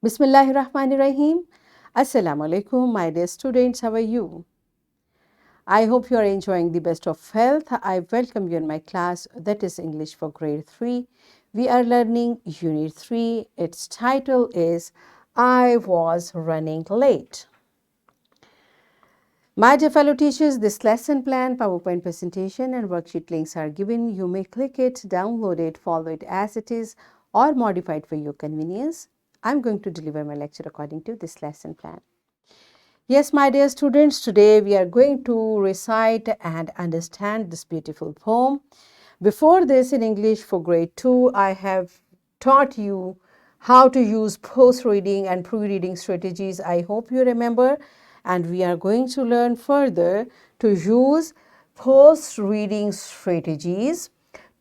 Bismillahirrahmanirrahim. Assalamu alaikum, my dear students. How are you? I hope you are enjoying the best of health. I welcome you in my class, that is English for grade 3. We are learning Unit 3. Its title is I Was Running Late. My dear fellow teachers, this lesson plan, PowerPoint presentation and worksheet links are given. You may click it, download it, follow it as it is, or modify it for your convenience. I'm going to deliver my lecture according to this lesson plan. Yes, my dear students, today we are going to recite and understand this beautiful poem. Before this, in English for grade 2, I have taught you how to use post-reading and pre-reading strategies. I hope you remember. And we are going to learn further to use post-reading strategies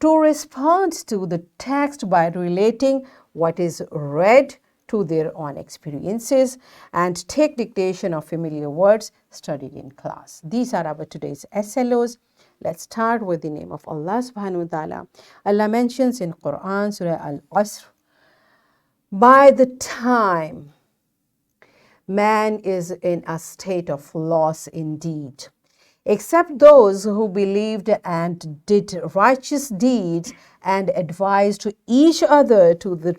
to respond to the text by relating what is read to their own experiences and take dictation of familiar words studied in class. These are our today's SLOs. Let's start with the name of Allah subhanahu wa ta'ala. Allah mentions in Quran, Surah AlAss, by the time man is in a state of loss indeed, except those who believed and did righteous deeds and advised each other to the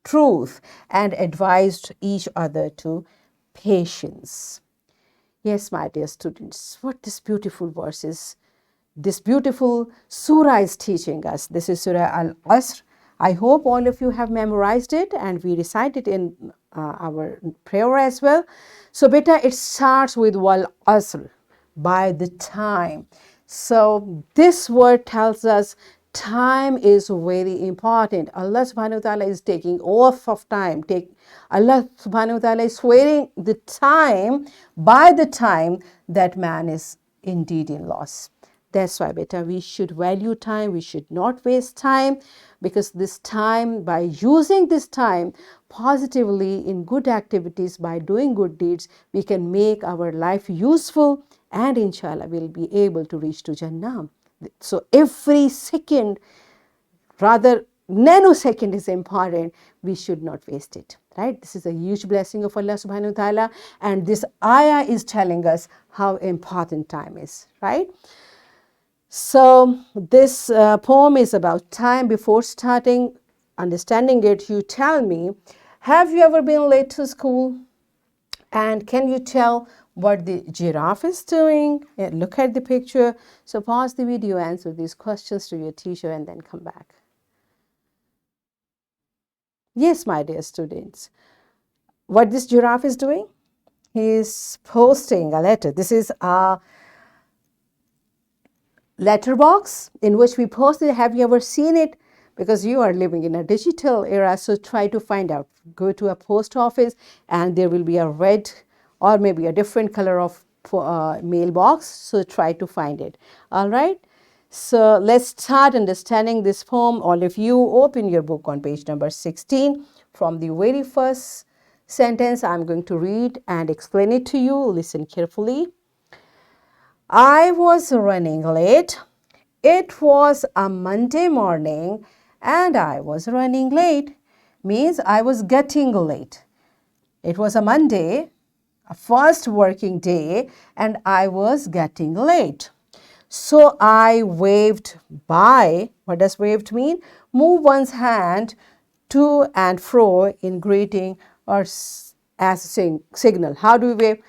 truth and advised each other to patience. Yes, my dear students, what this beautiful verse is, this beautiful surah is teaching us. This is Surah AlAss. I hope all of you have memorized it and we recite it in our prayer as well. So beta, it starts with wal asr, by the time. So this word tells us time is very important. Allah subhanahu wa ta'ala is taking oath of time. Allah subhanahu wa ta'ala is swearing the time by the time that man is indeed in loss. That's why, beta, we should value time. We should not waste time, because this time, by using this time positively in good activities, by doing good deeds, we can make our life useful and inshallah we'll be able to reach to Jannah. So every second, rather nanosecond, is important. We should not waste it, right? This is a huge blessing of Allah subhanahu wa ta'ala, and this ayah is telling us how important time is, right? So this poem is about time. Before starting understanding it, you tell me, have you ever been late to school? And can you tell what the giraffe is doing? Yeah, look at the picture. So pause the video, answer these questions to your teacher, and then come back. Yes, my dear students. What this giraffe is doing? He is posting a letter. This is a letterbox in which we posted. Have you ever seen it? Because you are living in a digital era, so try to find out. Go to a post office and there will be a red or maybe a different color of mailbox, so try to find it. All right, so let's start understanding this poem. All of you open your book on page number 16. From the very first sentence, I'm going to read and explain it to you. Listen carefully. I was running late. It was a Monday morning and I was running late. Means I was getting late. It was a Monday, a first working day, and I was getting late. So I waved bye. What does waved mean? Move one's hand to and fro in greeting or as a signal. How do we wave?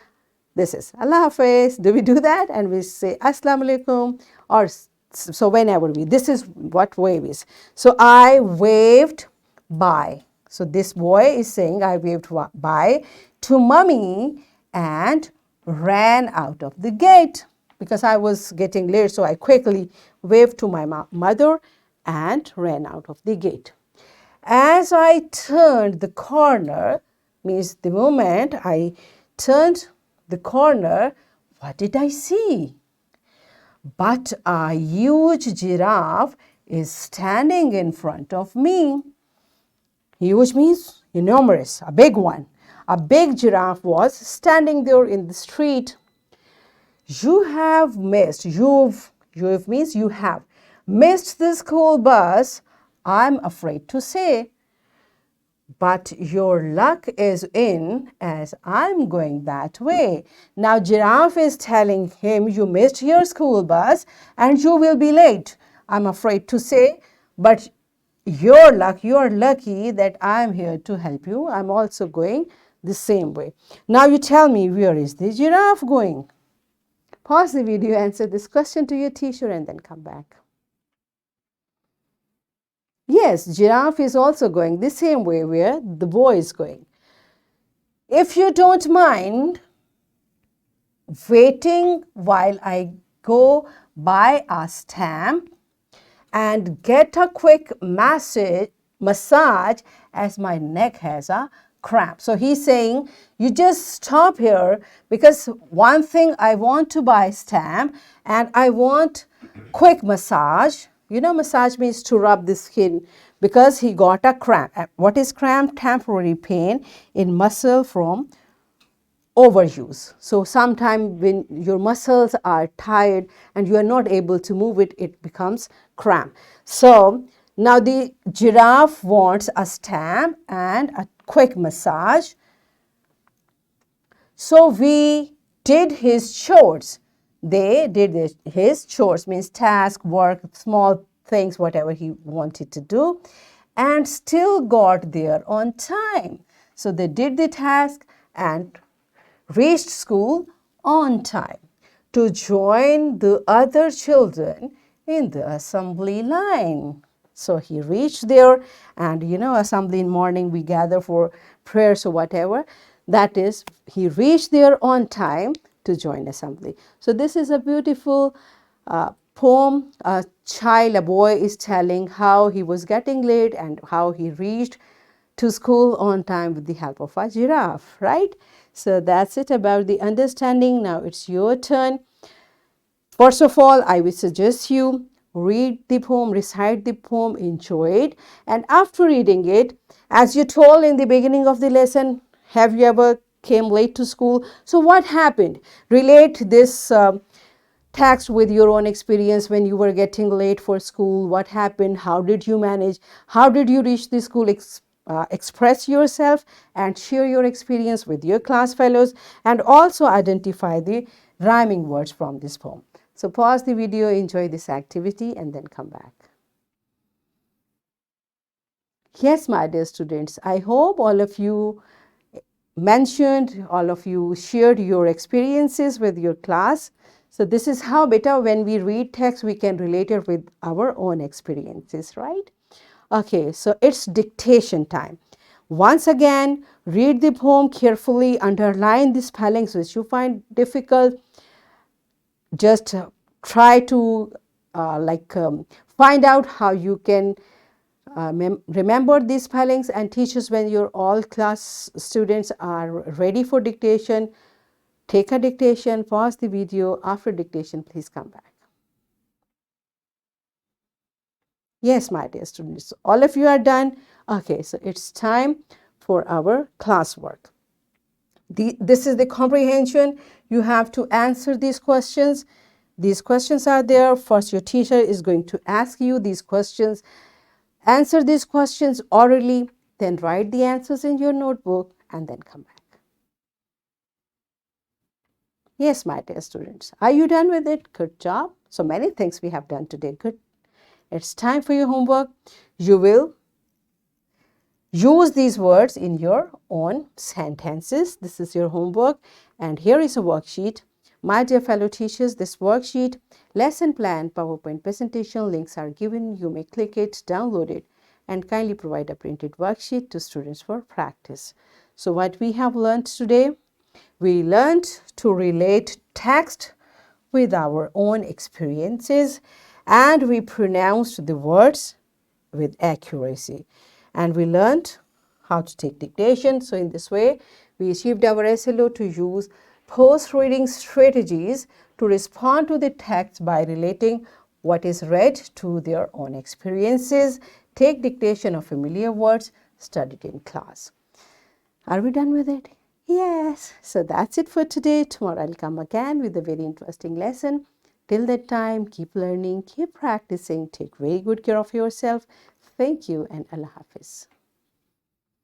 This is Allah Hafiz. Do we do that? And we say Assalamu alaikum, or so whenever this is what wave is. So I waved bye. So this boy is saying I waved bye to mommy and ran out of the gate because I was getting late. So I quickly waved to my mother and ran out of the gate. As I turned the corner, means the moment I turned the corner, what did I see? But a huge giraffe is standing in front of me. Huge means enormous, a big one. A big giraffe was standing there in the street. You have missed, you've means you have missed the school bus, I'm afraid to say. But your luck is in as I'm going that way. Now Giraffe is telling him, you missed your school bus and you will be late. I'm afraid to say, but your luck, you're lucky that I'm here to help you. I'm also going the same way. Now you tell me, where is the giraffe going? Pause the video, answer this question to your teacher, and then come back. Yes, giraffe is also going the same way where the boy is going. If you don't mind waiting while I go buy a stamp and get a quick massage as my neck has a cramp. So he's saying, you just stop here because one thing, I want to buy stamp and I want quick massage. You know, massage means to rub the skin because he got a cramp. What is cramp? Temporary pain in muscle from overuse. So sometimes when your muscles are tired and you are not able to move it, it becomes cramp. So now the giraffe wants a stamp and a quick massage. So we did his chores. They did his chores, means task, work, small things, whatever he wanted to do, and still got there on time. So they did the task and reached school on time to join the other children in the assembly line. So he reached there, and you know, assembly in morning we gather for prayers or whatever. That is, he reached there on time to join assembly. So this is a beautiful poem. A child, a boy is telling how he was getting late and how he reached to school on time with the help of a giraffe, right? So that's it about the understanding. Now it's your turn. First of all, I would suggest you read the poem, recite the poem, enjoy it. And after reading it, as you told in the beginning of the lesson, have you ever came late to school? So what happened? Relate this text with your own experience when you were getting late for school. What happened? How did you manage? How did you reach the school? Express yourself and share your experience with your class fellows, and also identify the rhyming words from this poem. So pause the video, enjoy this activity, and then come back. Yes, my dear students, I hope all of you mentioned, all of you shared your experiences with your class. So this is how better when we read text, we can relate it with our own experiences, right? Okay, so it's dictation time. Once again, read the poem carefully, underline the spellings which you find difficult. Just try to find out how you can remember these spellings, and teachers, when your all class students are ready for dictation, take a dictation, pause the video. After dictation, please come back. Yes, my dear students, all of you are done. Okay, so it's time for our classwork. This is the comprehension. You have to answer these questions. These questions are there. First, your teacher is going to ask you these questions. Answer these questions orally, then write the answers in your notebook, and then come back. Yes, my dear students, are you done with it? Good job. So many things we have done today. Good. It's time for your homework. You will use these words in your own sentences. This is your homework, and here is a worksheet. My dear fellow teachers, this worksheet, lesson plan, PowerPoint presentation links are given. You may click it, download it, and kindly provide a printed worksheet to students for practice. So what we have learned today, we learned to relate text with our own experiences, and we pronounced the words with accuracy. And we learned how to take dictation. So in this way, we achieved our SLO to use post-reading strategies to respond to the text by relating what is read to their own experiences. Take dictation of familiar words studied in class. Are we done with it? Yes. So that's it for today. Tomorrow I'll come again with a very interesting lesson. Till that time, keep learning, keep practicing, take very good care of yourself. Thank you, and Allah Hafiz.